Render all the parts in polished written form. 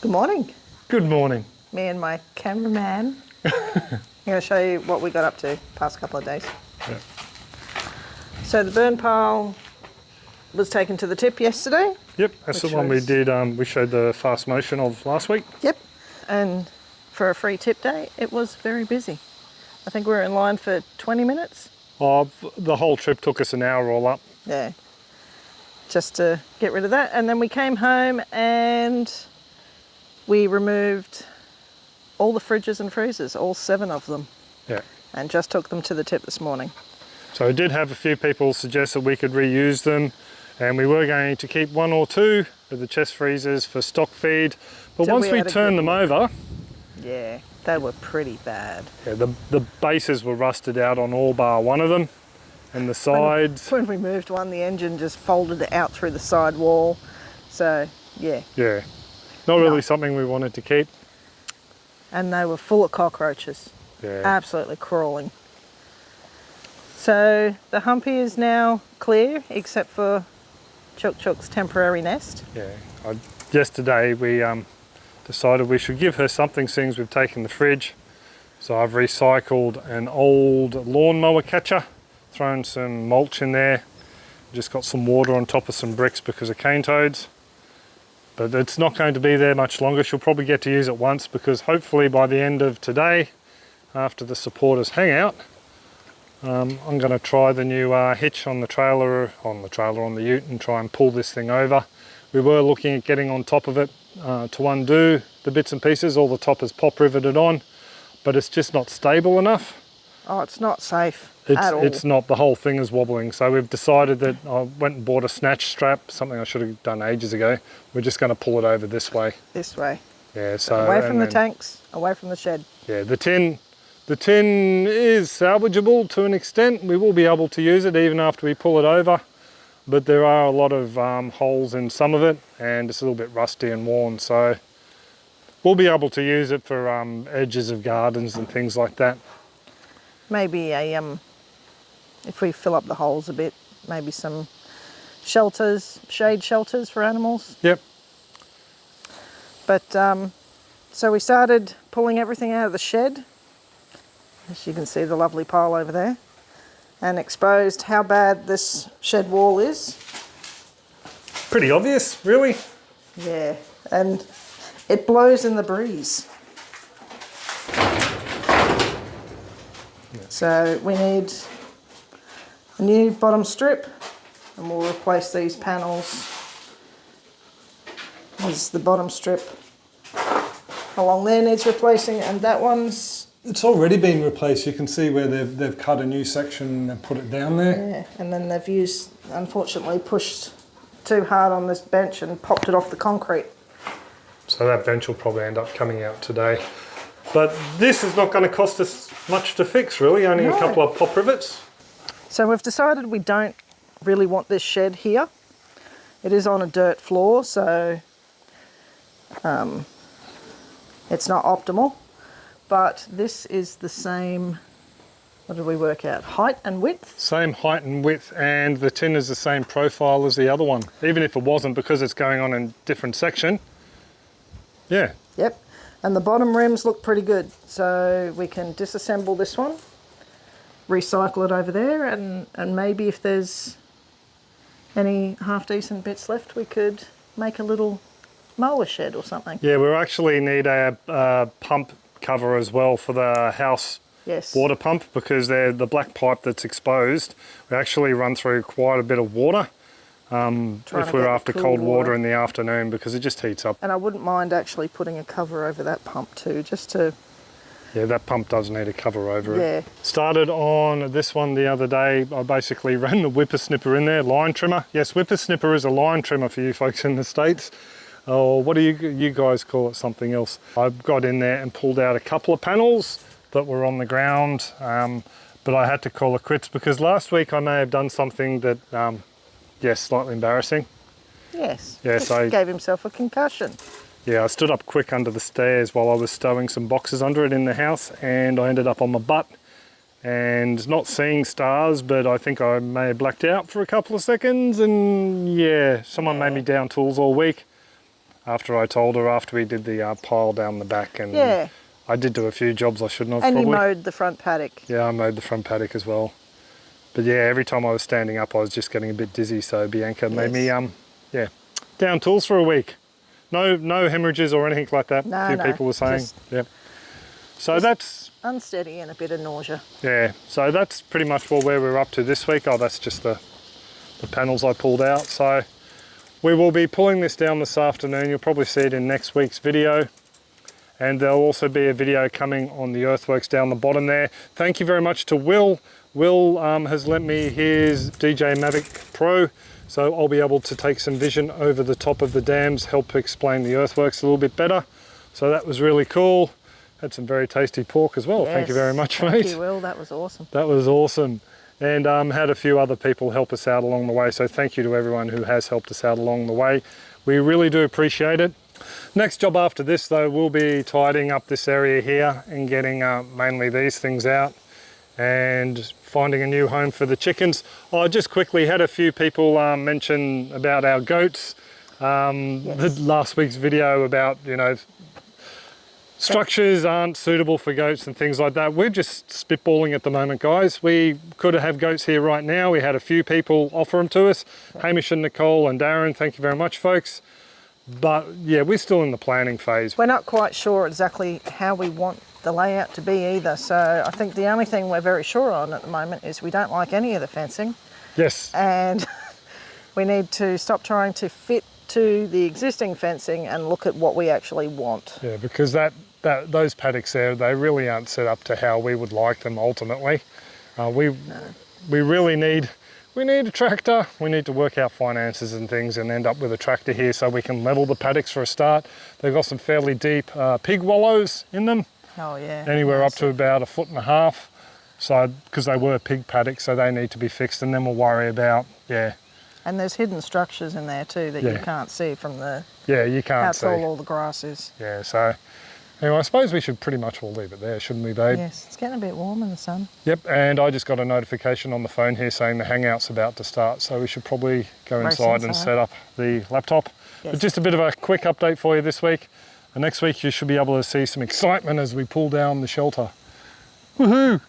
Good morning. Good morning. Me and my cameraman. I'm going to show you what we got up to past couple of days. Yeah. So the burn pile was taken to the tip yesterday. Yep, that's the one we did. We showed the fast motion of last week. Yep. And for a free tip day, it was very busy. I think we were in line for 20 minutes. Oh, the whole trip took us an hour all up. Yeah. Just to get rid of that. And then we came home and we removed all the fridges and freezers, all 7 of them. Yeah. And just took them to the tip this morning. So I did have a few people suggest that we could reuse them, and we were going to keep 1 or 2 of the chest freezers for stock feed. But once we turned them over, yeah, they were pretty bad. Yeah, the bases were rusted out on all bar one of them, and the sides. When we moved one, the engine just folded out through the side wall. So yeah. Yeah, not really something we wanted to keep. And they were full of cockroaches. Yeah. Absolutely crawling. So the humpy is now clear, except for Chook's temporary nest. Yeah. Yesterday we decided we should give her something, seeing as we've taken the fridge. So I've recycled an old lawnmower catcher, thrown some mulch in there, just got some water on top of some bricks because of cane toads. But it's not going to be there much longer. She'll probably get to use it once, because hopefully by the end of today, after the supporters hangout, I'm going to try the new hitch on the trailer, on the ute, and try and pull this thing over. We were looking at getting on top of it to undo the bits and pieces. All the top is pop riveted on, but it's just not stable enough. Oh, it's not safe at all. It's not. The whole thing is wobbling. So we've decided that I went and bought a snatch strap, something I should have done ages ago. We're just going to pull it over this way. This way. Yeah. So away from the tanks, away from the shed. Yeah, the tin is salvageable to an extent. We will be able to use it even after we pull it over, but there are a lot of holes in some of it, and it's a little bit rusty and worn. So we'll be able to use it for edges of gardens and things like that. Maybe if we fill up the holes a bit, maybe some shelters, shade shelters for animals. Yep. But so we started pulling everything out of the shed. As you can see, the lovely pile over there, and exposed how bad this shed wall is. Pretty obvious, really. Yeah, and it blows in the breeze. So we need a new bottom strip, and we'll replace these panels. There's the bottom strip along there needs replacing, and that one's... It's already been replaced. You can see where they've cut a new section and put it down there. Yeah, and then they've unfortunately pushed too hard on this bench and popped it off the concrete. So that bench will probably end up coming out today. But this is not going to cost us much to fix, really, only a couple of pop rivets. So we've decided we don't really want this shed here. It is on a dirt floor, so it's not optimal. But this is the same, what did we work out? Height and width? Same height and width, and the tin is the same profile as the other one. Even if it wasn't, because it's going on in a different section. Yeah. Yep. And the bottom rims look pretty good. So we can disassemble this one, recycle it over there, and maybe if there's any half decent bits left, we could make a little mower shed or something. Yeah, we'll actually need a pump cover as well for the house water pump, because the black pipe that's exposed, we actually run through quite a bit of water if we're after cold water in the afternoon, because it just heats up. And I wouldn't mind actually putting a cover over that pump too, just to... Yeah, that pump does need a cover over it. Yeah. Started on this one the other day. I basically ran the whippersnipper in there, line trimmer. Yes, whippersnipper is a line trimmer for you folks in the States. Or what do you guys call it? Something else. I got in there and pulled out a couple of panels that were on the ground, but I had to call it quits, because last week I may have done something that, yes, slightly embarrassing. Yes. Yes, I gave himself a concussion. Yeah, I stood up quick under the stairs while I was stowing some boxes under it in the house, and I ended up on my butt and not seeing stars, but I think I may have blacked out for a couple of seconds, and yeah, someone made me down tools all week. after I told her, after we did the pile down the back. And Yeah. I did do a few jobs I shouldn't have And probably. you mowed the front paddock. Yeah, I mowed the front paddock as well. But yeah, every time I was standing up, I was just getting a bit dizzy. So Bianca made me, yeah, down tools for a week. No hemorrhages or anything like that. No, a few no, people were saying. just- Yep. So that's, Unsteady and a bit of nausea. yeah, so that's pretty much where we're up to this week. Oh, that's just the panels I pulled out. So we will be pulling this down this afternoon. You'll probably see it in next week's video. And there'll also be a video coming on the earthworks down the bottom there. Thank you very much to Will. Will has lent me his DJ Mavic Pro, so I'll be able to take some vision over the top of the dams, help explain the earthworks a little bit better. So that was really cool. Had some very tasty pork as well. Yes, Thank you very much, mate. Thank you, Will. That was awesome. That was awesome. And had a few other people help us out along the way. So thank you to everyone who has helped us out along the way. We really do appreciate it. Next job after this though, we'll be tidying up this area here and getting mainly these things out and finding a new home for the chickens. I just quickly had a few people mention about our goats. The last week's video about, you know, structures aren't suitable for goats and things like that. We're just spitballing at the moment, guys. We could have goats here right now. We had a few people offer them to us. Hamish and Nicole and Darren, thank you very much, folks. But yeah, we're still in the planning phase. We're not quite sure exactly how we want the layout to be either. So I think the only thing we're very sure on at the moment is we don't like any of the fencing. Yes. And we need to stop trying to fit to the existing fencing and look at what we actually want. Yeah, because those paddocks there, they really aren't set up to how we would like them ultimately. We really need a tractor. We need to work out finances and things and end up with a tractor here so we can level the paddocks for a start. They've got some fairly deep pig wallows in them. Oh yeah. Anywhere up to about 1.5 feet. So, because they were pig paddocks, so they need to be fixed, and then we'll worry about, yeah. And there's hidden structures in there too that you can't see from the you can't how see. tall all the grass is. Yeah, so anyway, I suppose we should pretty much all leave it there, shouldn't we, babe? Yes, it's getting a bit warm in the sun. Yep, and I just got a notification on the phone here saying the hangout's about to start, so we should probably go inside and set up the laptop. Yes. But just a bit of a quick update for you this week. And next week you should be able to see some excitement as we pull down the shelter. Woohoo!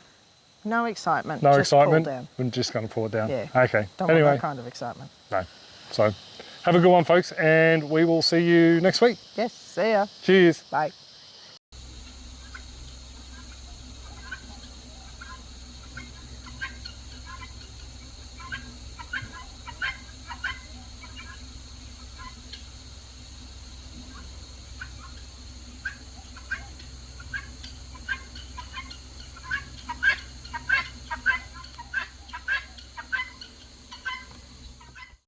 No excitement. No just excitement? Pull down. We're just going to pull it down. Yeah. Okay. Don't Anyway. want that kind of excitement. No. So have a good one, folks, and we will see you next week. Yes, see ya. Cheers. Bye.